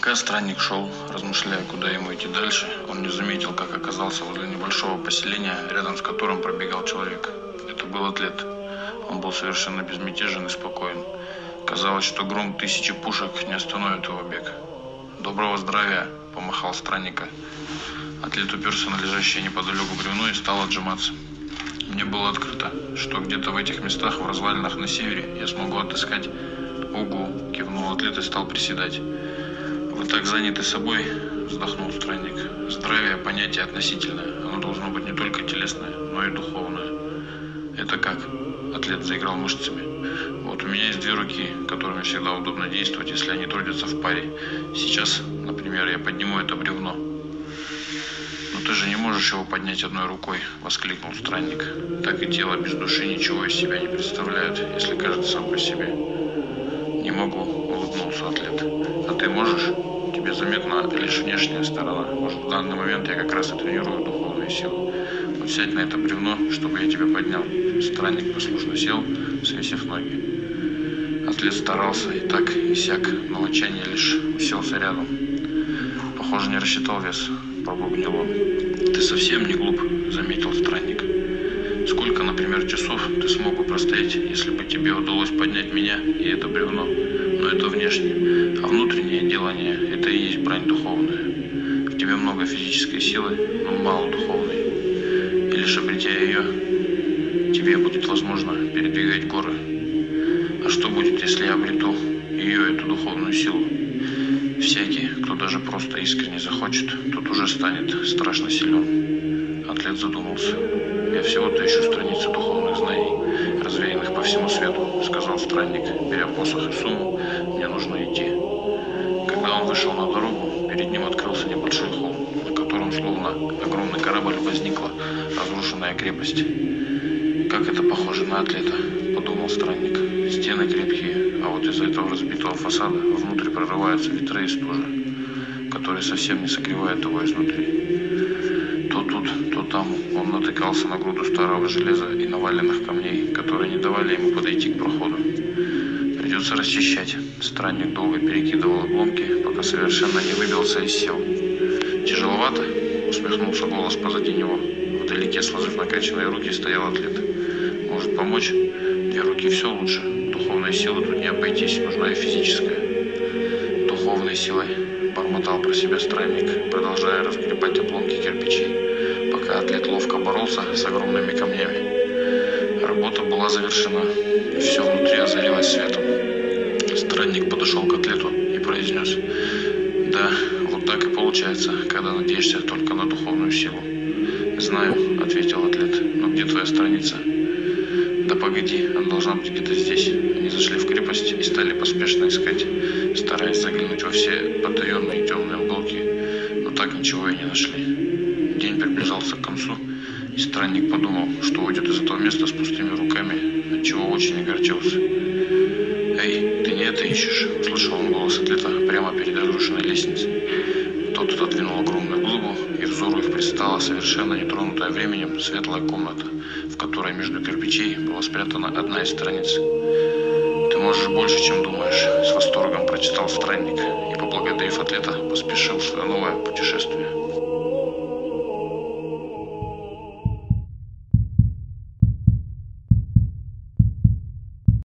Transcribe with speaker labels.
Speaker 1: Пока странник шел, размышляя, куда ему идти дальше, он не заметил, как оказался возле небольшого поселения, рядом с которым пробегал человек. Это был атлет. Он был совершенно безмятежен и спокоен. Казалось, что гром тысячи пушек не остановит его бег. «Доброго здравия!» – помахал странника. Атлет уперся на лежащее неподалеку бревно и стал отжиматься. «Мне было открыто, что где-то в этих местах, в развалинах на севере, я смогу отыскать...» «Угу!» – кивнул атлет и стал приседать. «Вы так заняты собой?» – вздохнул странник. «Здравие – понятие относительное. Оно должно быть не только телесное, но и духовное». «Это как?» – атлет заиграл мышцами. «Вот у меня есть две руки, которыми всегда удобно действовать, если они трудятся в паре. Сейчас, например, я подниму это бревно». «Но ты же не можешь его поднять одной рукой!» – воскликнул странник. «Так и тело без души ничего из себя не представляет, если кажется сам по себе». «Не могу», – улыбнулся атлет. «А ты можешь? Тебе заметна лишь внешняя сторона. Может, в данный момент я как раз и тренирую духовные силы. Вот сядь на это бревно, чтобы я тебя поднял». Странник послушно сел, свесив ноги. Атлет старался и так, и сяк, но молчание лишь уселся рядом. «Похоже, не рассчитал вес», – пробубнил он. «Ты совсем не глуп», – заметил странник. «Сколько, например, часов ты смог бы простоять, если бы тебе удалось поднять меня и это бревно? Но это внешнее, а внутреннее делание – это и есть брань духовная. В тебе много физической силы, но мало духовной. И лишь обретя ее, тебе будет возможно передвигать горы. А что будет, если я обрету ее, эту духовную силу? Всякий, кто даже просто искренне захочет, тот уже станет страшно силен». Атлет задумался. «Я всего-то ищу страницы духовных знаний, развеянных по всему свету», — сказал странник, беря посох и сумму. «Мне нужно идти». Когда он вышел на дорогу, перед ним открылся небольшой холм, на котором, словно огромный корабль, возникла разрушенная крепость. «Как это похоже на атлета», — подумал странник. «Стены крепкие, а вот из-за этого разбитого фасада внутрь прорываются ветры и стужа, которые совсем не согревают его изнутри». То тут, то там он натыкался на груду старого железа и наваленных камней, которые не давали ему подойти к проходу. «Придется расчищать». Странник долго перекидывал обломки, пока совершенно не выбился и сел. «Тяжеловато?» — усмехнулся голос позади него. Вдалеке, сложив накачанные руки, стоял атлет. «Может помочь?» «Две руки все лучше. Духовной силы тут не обойтись, нужна и физическая». «Духовной силой», — бормотал про себя странник, продолжая разгребать обломки кирпичей, пока атлет ловко боролся с огромными камнями. Работа была завершена, и все внутри озарилось светом. Странник подошел к атлету и произнес: «Да, вот так и получается, когда надеешься только на духовную силу». «Знаю», — ответил атлет, — «но где твоя страница?» «Да погоди, она должна быть где-то здесь». Они зашли в крепость и стали поспешно искать, стараясь заглянуть во все потаенные темные уголки, но так ничего и не нашли. День приближался к концу, и странник подумал, что уйдет из этого места с пустыми руками, отчего очень огорчился. «Эй, ты не это ищешь?» – услышал он голос атлета прямо перед разрушенной лестницей. Тот отодвинул огромную глыбу, и взору их предстала совершенно нетронутая временем светлая комната, в которой между кирпичей была спрятана одна из страниц. «Ты можешь больше, чем думаешь», – с восторгом прочитал странник и, поблагодарив атлета, поспешил в свое новое путешествие.